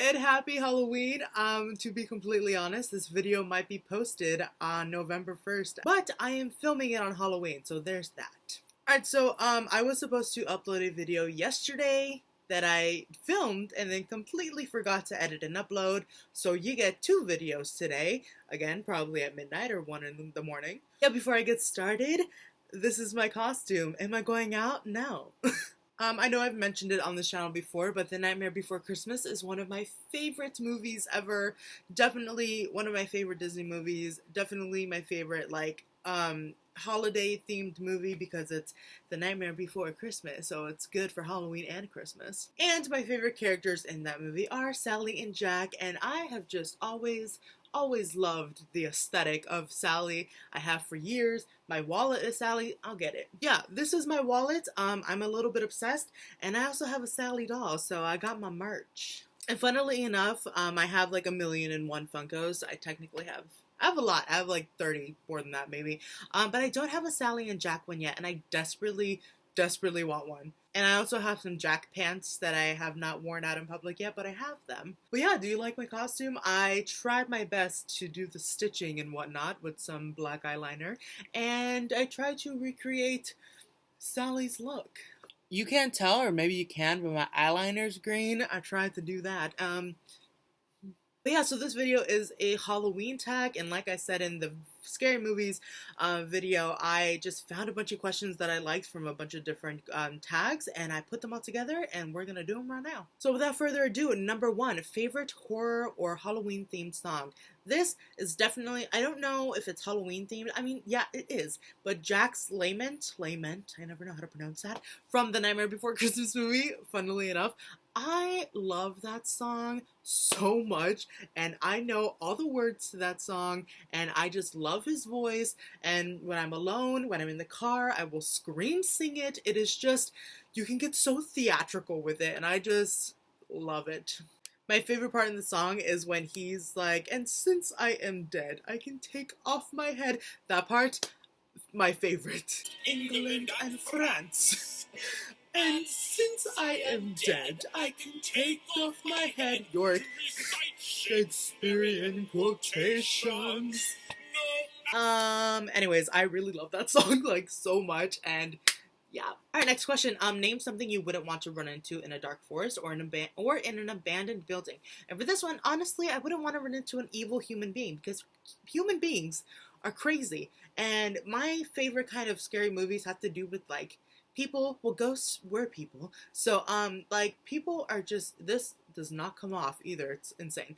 and happy Halloween. To be completely honest, this video might be posted on November 1st, but I am filming it on Halloween, so there's that. Alright, so I was supposed to upload a video yesterday that I filmed and then completely forgot to edit and upload, so you get two videos today, again, probably at midnight or 1 in the morning. Yeah, before I get started, this is my costume. Am I going out? No. I know I've mentioned it on this channel before, but The Nightmare Before Christmas is one of my favorite movies ever. Definitely one of my favorite Disney movies. Definitely my favorite, holiday-themed movie because it's The Nightmare Before Christmas, so it's good for Halloween and Christmas. And my favorite characters in that movie are Sally and Jack, and I have just always loved the aesthetic of Sally. I have for years. My wallet is Sally. I'll get it. Yeah, this is my wallet. I'm a little bit obsessed, and I also have a Sally doll, so I got my merch. And funnily enough, I have like 1,000,001 Funkos. I have a lot. I have like 30, more than that maybe. But I don't have a Sally and Jack one yet, and I desperately want one. And I also have some Jack pants that I have not worn out in public yet, but I have them. But yeah, do you like my costume? I tried my best to do the stitching and whatnot with some black eyeliner, and I tried to recreate Sally's look. You can't tell, or maybe you can, but my eyeliner's green. I tried to do that. But yeah, so this video is a Halloween tag, and like I said in the scary movies video, I just found a bunch of questions that I liked from a bunch of different tags, and I put them all together, and we're gonna do them right now. So without further ado, number 1, favorite horror or Halloween themed song. This is definitely, I don't know if it's Halloween themed, I mean, yeah, it is, but Jack's Lament, I never know how to pronounce that, from the Nightmare Before Christmas movie, funnily enough. I love that song so much, and I know all the words to that song, and I just love his voice, and when I'm alone, when I'm in the car, I will scream sing it. It is just, you can get so theatrical with it, and I just love it. My favorite part in the song is when he's like, and since I am dead, I can take off my head. That part, my favorite. England and France. And since I am dead, I can take off my head. York. Shakespearean quotations. Anyways, I really love that song, like, so much, and yeah. Alright, next question. Name something you wouldn't want to run into in a dark forest or in an abandoned building. And for this one, honestly, I wouldn't want to run into an evil human being, because human beings are crazy. And my favorite kind of scary movies have to do with, like, people, well, ghosts were people. So, people are just, this does not come off either. It's insane.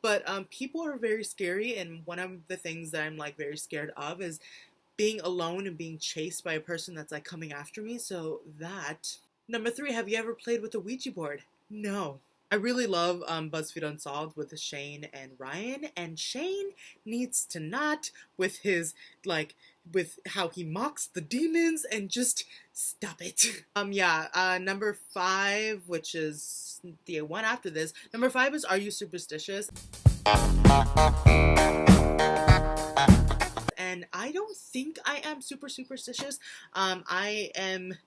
But people are very scary, and one of the things that I'm, like, very scared of is being alone and being chased by a person that's, like, coming after me. So that. Number 3, have you ever played with a Ouija board? No. I really love BuzzFeed Unsolved with Shane and Ryan, and Shane needs to not with his, like, with how he mocks the demons, and just stop it. Number 5, which is the one after this. Number 5 is, are you superstitious? And I don't think I am super superstitious. I am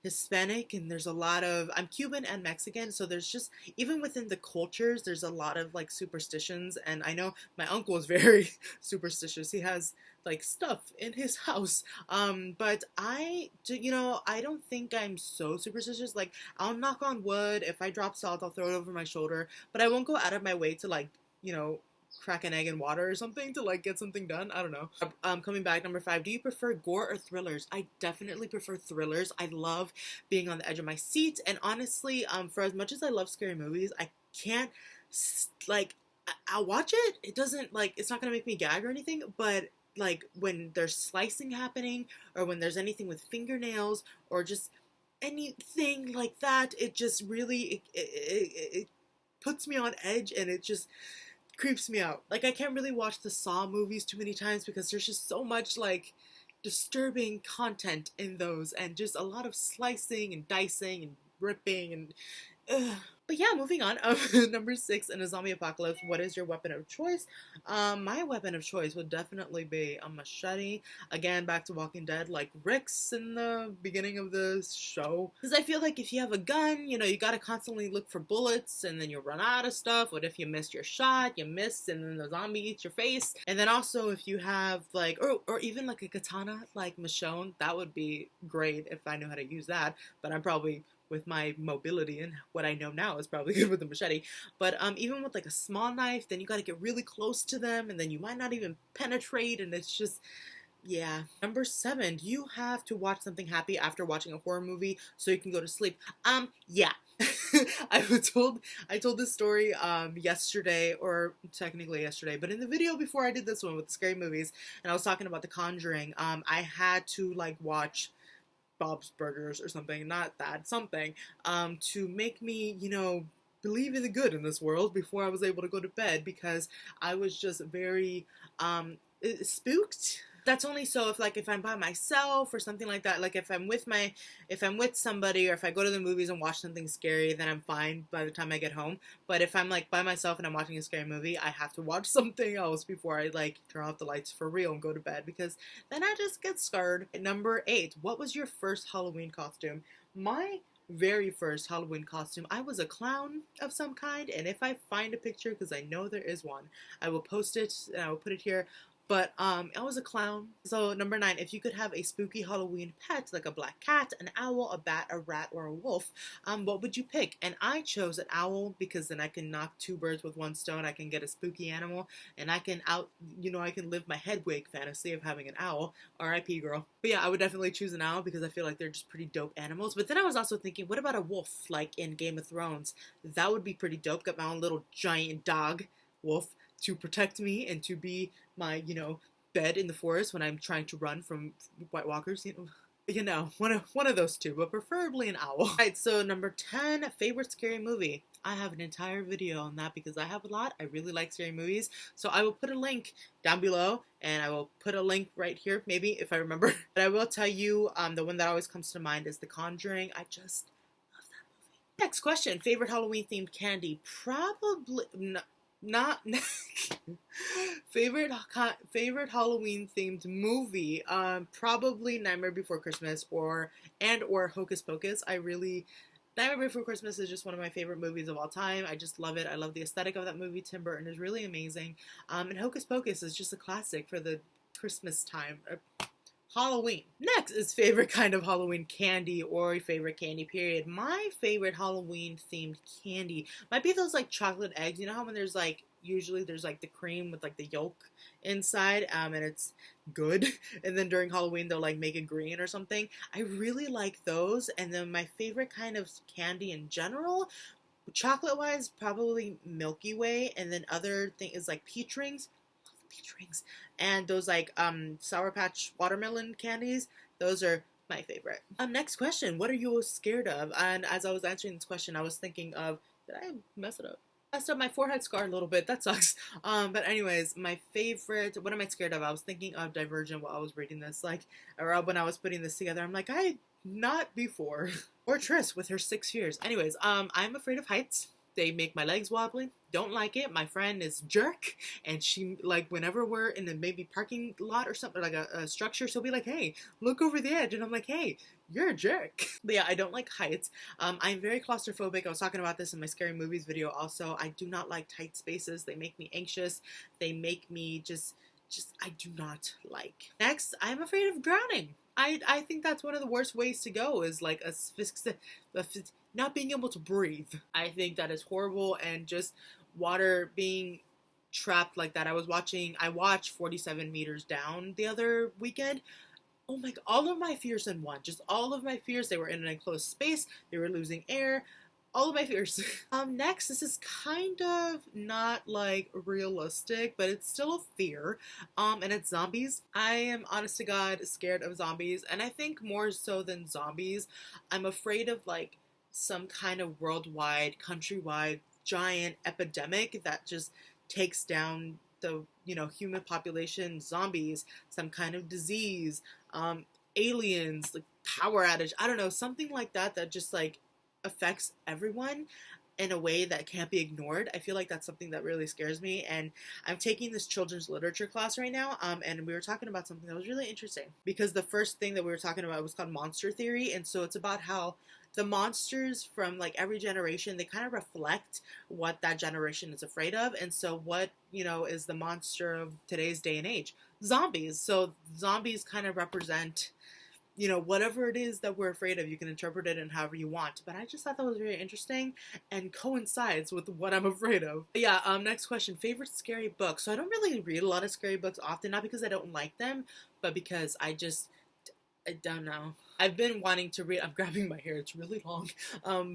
Hispanic, and there's a lot of, I'm Cuban and Mexican, so there's just, even within the cultures, there's a lot of, like, superstitions, and I know my uncle is very superstitious. He has, like, stuff in his house, but I don't think I'm so superstitious. Like, I'll knock on wood. If I drop salt, I'll throw it over my shoulder, but I won't go out of my way to, like, crack an egg in water or something to, like, get something done. I don't know. Coming back, number 5, do you prefer gore or thrillers? I definitely prefer thrillers. I love being on the edge of my seat, and honestly, for as much as I love scary movies, I can't, like, I'll watch it. It doesn't, like, it's not gonna make me gag or anything, but, like, when there's slicing happening, or when there's anything with fingernails, or just anything like that, it just really, it puts me on edge, and it just creeps me out. Like, I can't really watch the Saw movies too many times because there's just so much, like, disturbing content in those, and just a lot of slicing and dicing and ripping, and But yeah, moving on. Number 6, in a zombie apocalypse, what is your weapon of choice? My weapon of choice would definitely be a machete. Again, back to Walking Dead, like Rick's in the beginning of the show. Because I feel like if you have a gun, you know, you gotta constantly look for bullets, and then you run out of stuff. What if you missed your shot? You missed, and then the zombie eats your face. And then also, if you have like, or even like a katana, like Michonne, that would be great if I knew how to use that. But I'm probably, with my mobility and what I know now, is probably good with a machete. But even with like a small knife, then you got to get really close to them, and then you might not even penetrate, and it's just, yeah. Number 7, do you have to watch something happy after watching a horror movie so you can go to sleep? Yeah. I told this story yesterday, or technically yesterday, but in the video before I did this one with the scary movies, and I was talking about The Conjuring. I had to like watch Bob's Burgers or something, not that, something, to make me, you know, believe in the good in this world before I was able to go to bed, because I was just very spooked. That's only so if I'm by myself or something like that. Like if I'm with somebody, or if I go to the movies and watch something scary, then I'm fine by the time I get home. But if I'm like by myself and I'm watching a scary movie, I have to watch something else before I like turn off the lights for real and go to bed, because then I just get scared. Number 8, what was your first Halloween costume? My very first Halloween costume, I was a clown of some kind, and if I find a picture, because I know there is one, I will post it and I will put it here. But I was a clown. So number 9, if you could have a spooky Halloween pet, like a black cat, an owl, a bat, a rat, or a wolf, what would you pick? And I chose an owl, because then I can knock 2 birds with 1 stone. I can get a spooky animal, and I can I can live my Hedwig fantasy of having an owl. R.I.P. girl. But yeah, I would definitely choose an owl, because I feel like they're just pretty dope animals. But then I was also thinking, what about a wolf, like in Game of Thrones? That would be pretty dope. Got my own little giant dog, wolf, to protect me and to be my, bed in the forest when I'm trying to run from White Walkers. One of those two, but preferably an owl. Alright, so number 10, favorite scary movie. I have an entire video on that, because I have a lot. I really like scary movies. So I will put a link down below, and I will put a link right here, maybe, if I remember. But I will tell you, the one that always comes to mind is The Conjuring. I just love that movie. Next question, favorite Halloween themed candy. Probably, not favorite Halloween themed movie. Probably Nightmare Before Christmas or Hocus Pocus. Nightmare Before Christmas is just one of my favorite movies of all time. I just love it. I love the aesthetic of that movie. Tim Burton is really amazing. And Hocus Pocus is just a classic for the Christmas time. Halloween. Next is favorite kind of Halloween candy, or favorite candy period. My favorite Halloween themed candy might be those like chocolate eggs. You know how when there's like, usually there's like the cream with like the yolk inside, and it's good. And then during Halloween they'll like make it green or something. I really like those. And then my favorite kind of candy in general, chocolate wise, probably Milky Way. And then other thing is like peach rings. Peach rings. And those like Sour Patch watermelon candies, those are my favorite. Next question, what are you scared of? And as I was answering this question, I was thinking of, did I mess it up? Messed up my forehead scar a little bit, that sucks. But anyways, my favorite, what am I scared of? I was thinking of Divergent while I was reading this, like, or when I was putting this together. I'm like, not before. Or Triss with her 6 years. Anyways, I'm afraid of heights. They make my legs wobbly. Don't like it. My friend is jerk, and she, like, whenever we're in a maybe parking lot or something, like a structure, she'll be like, hey, look over the edge. And I'm like, hey, you're a jerk. But yeah, I don't like heights. I'm very claustrophobic. I was talking about this in my scary movies video also. I do not like tight spaces. They make me anxious. They make me just I do not like. Next, I'm afraid of drowning. I think that's one of the worst ways to go, is like not being able to breathe. I think that is horrible, and just water being trapped like that. I watched 47 Meters Down the other weekend. Oh my god, all of my fears in one. Just all of my fears. They were in an enclosed space. They were losing air. All of my fears. Next, this is kind of not like realistic, but it's still a fear. And it's zombies. I am honest to God scared of zombies, and I think more so than zombies, I'm afraid of like some kind of worldwide, countrywide, giant epidemic that just takes down the human population, zombies, some kind of disease, aliens, like power outage, I don't know, something like that just like affects everyone. in a way that can't be ignored. I feel like that's something that really scares me. And I'm taking this children's literature class right now, and we were talking about something that was really interesting, because the first thing that we were talking about was called monster theory. And so it's about how the monsters from like every generation, they kind of reflect what that generation is afraid of. And so what, is the monster of today's day and age? Zombies. So zombies kind of represent, whatever it is that we're afraid of. You can interpret it in however you want. But I just thought that was very interesting and coincides with what I'm afraid of. But yeah, next question. Favorite scary book. So I don't really read a lot of scary books often, not because I don't like them, but because I don't know. I've been wanting to read, I'm grabbing my hair, it's really long,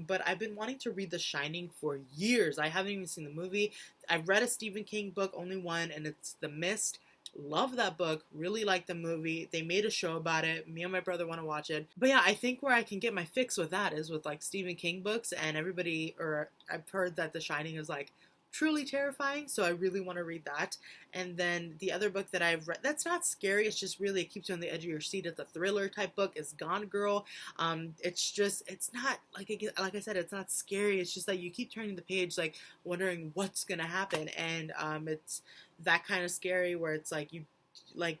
but I've been wanting to read The Shining for years. I haven't even seen the movie. I've read a Stephen King book, only one, and it's The Mist. Love that book, really like the movie. They made a show about it. Me and my brother want to watch it. But yeah, I think where I can get my fix with that is with like Stephen King books, and I've heard that The Shining is like truly terrifying, so I really want to read that. And then the other book that I've read that's not scary, it's just really, it keeps you on the edge of your seat, it's a thriller type book, is Gone Girl. It's not like I said, it's not scary, it's just that you keep turning the page like wondering what's gonna happen. And it's that kind of scary where it's like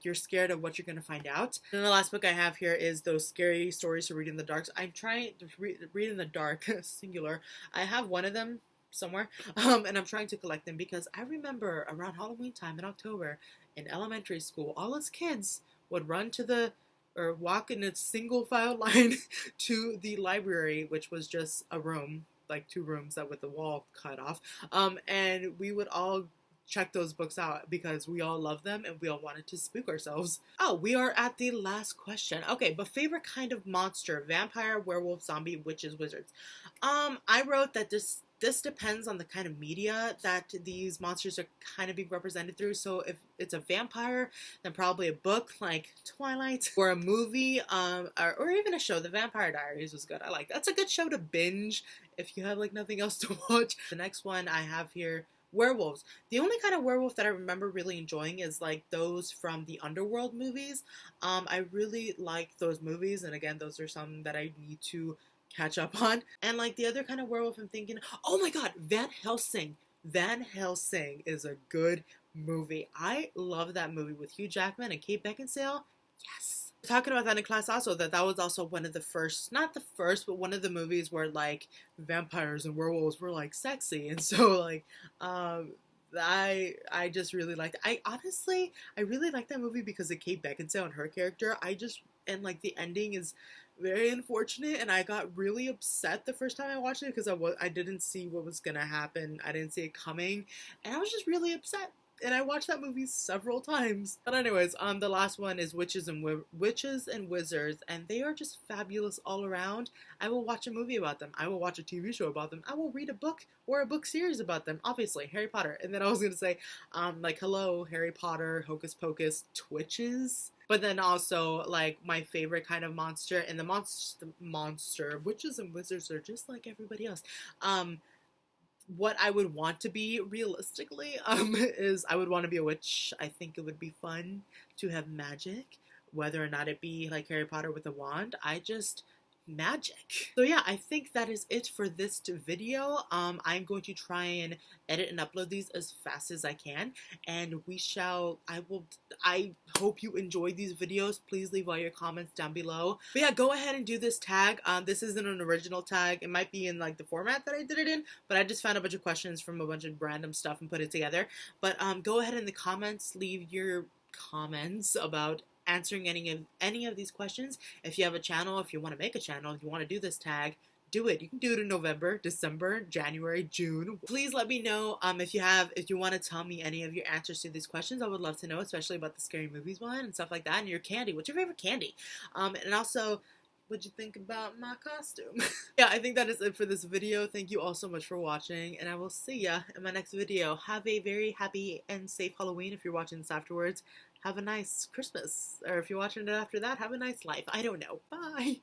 you're scared of what you're going to find out. And the last book I have here is those scary stories to read in the dark. So I'm trying to read in the dark, singular. I have one of them somewhere, and I'm trying to collect them because I remember around Halloween time in October in elementary school, all us kids would run or walk in a single file line to the library, which was just a room, like 2 rooms that with the wall cut off, and we would all check those books out because we all love them and we all wanted to spook ourselves. Oh, we are at the last question. Okay, but favorite kind of monster: vampire, werewolf, zombie, witches, wizards. I wrote that this depends on the kind of media that these monsters are kind of being represented through. So if it's a vampire, then probably a book like Twilight, or a movie, or even a show. The Vampire Diaries was good. I like that's a good show to binge if you have like nothing else to watch. The next one I have here, werewolves. The only kind of werewolf that I remember really enjoying is like those from the Underworld movies. I really like those movies, and again, those are some that I need to catch up on. And like the other kind of werewolf, I'm thinking, oh my god, Van Helsing. Van Helsing is a good movie. I love that movie with Hugh Jackman and Kate Beckinsale. Yes. Talking about that in class also, that was also one of the first, not the first, but one of the movies where like vampires and werewolves were like sexy. And so like I just really liked it. I really like that movie because of Kate Beckinsale and her character. And like the ending is very unfortunate, and I got really upset the first time I watched it because I didn't see what was gonna happen. I didn't see it coming, and I was just really upset. And I watched that movie several times. But anyways, the last one is witches and wizards, and they are just fabulous all around. I will watch a movie about them. I will watch a TV show about them. I will read a book or a book series about them. Obviously, Harry Potter. And then I was gonna say, like, hello, Harry Potter, Hocus Pocus, Twitches. But then also, like, my favorite kind of monster, and the monster, witches and wizards are just like everybody else. What I would want to be realistically, is I would want to be a witch. I think it would be fun to have magic, whether or not it be like Harry Potter with a wand. Magic. So yeah, I think that is it for this video. I'm going to try and edit and upload these as fast as I can, and I hope you enjoyed these videos. Please leave all your comments down below. But yeah, go ahead and do this tag. This isn't an original tag. It might be in like the format that I did it in, but I just found a bunch of questions from a bunch of random stuff and put it together. But go ahead in the comments, leave your comments about answering any of these questions. If you have a channel, if you want to make a channel, if you want to do this tag, do it. You can do it in November, December, January, June. Please let me know if you want to tell me any of your answers to these questions. I would love to know, especially about the scary movies one and stuff like that. And your candy. What's your favorite candy? And also, what'd you think about my costume? Yeah, I think that is it for this video. Thank you all so much for watching, and I will see ya in my next video. Have a very happy and safe Halloween if you're watching this afterwards. Have a nice Christmas. Or if you're watching it after that, have a nice life. I don't know. Bye!